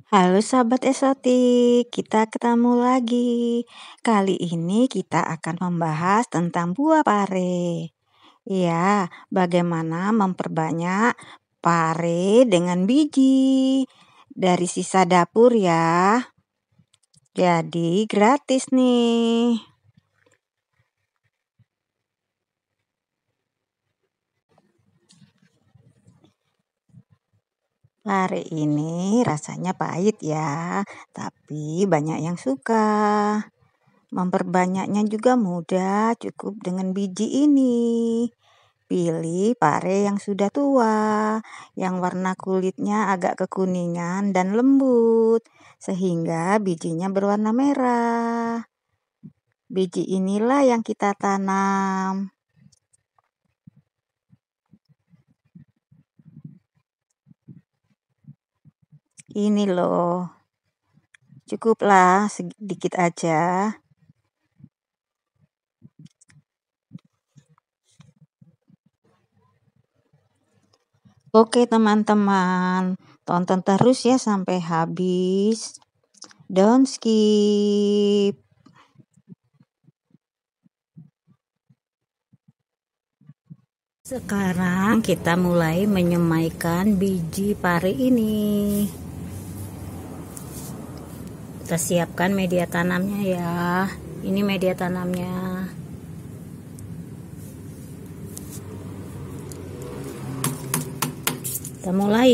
Halo sahabat esotik, kita ketemu lagi. Kali ini kita akan membahas tentang buah pare. Ya, bagaimana memperbanyak pare dengan biji dari sisa dapur ya. Jadi gratis nih. Pare ini rasanya pahit ya, tapi banyak yang suka. Memperbanyaknya juga mudah, cukup dengan biji ini. Pilih pare yang sudah tua, yang warna kulitnya agak kekuningan dan lembut, sehingga bijinya berwarna merah. Biji inilah yang kita tanam. Ini loh, cukuplah sedikit aja. Oke teman-teman, tonton terus ya sampai habis. Don't skip. Sekarang kita mulai menyemaikan biji pare ini. Kita siapkan media tanamnya ya. Ini media tanamnya. Kita mulai.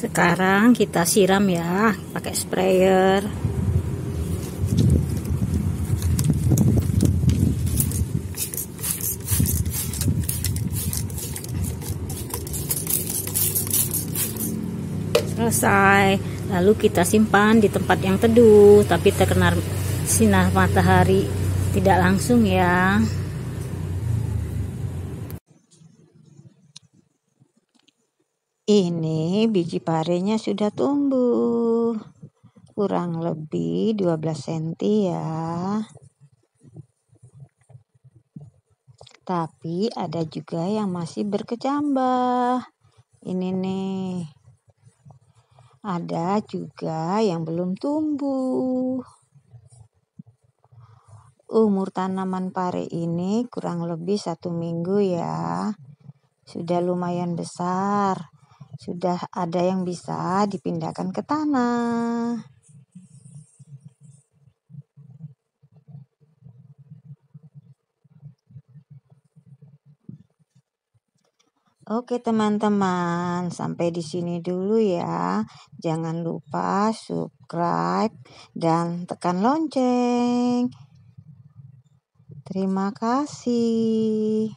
Sekarang kita siram ya, pakai sprayer. Selesai. Lalu kita simpan di tempat yang teduh, tapi terkena sinar matahari tidak langsung ya. Ini biji parenya sudah tumbuh. Kurang lebih 12 cm ya. Tapi ada juga yang masih berkecambah. Ini nih. Ada juga yang belum tumbuh. Umur tanaman pare ini kurang lebih 1 minggu ya. Sudah lumayan besar. Sudah ada yang bisa dipindahkan ke tanah. Oke teman-teman, sampai di sini dulu ya. Jangan lupa subscribe dan tekan lonceng. Terima kasih.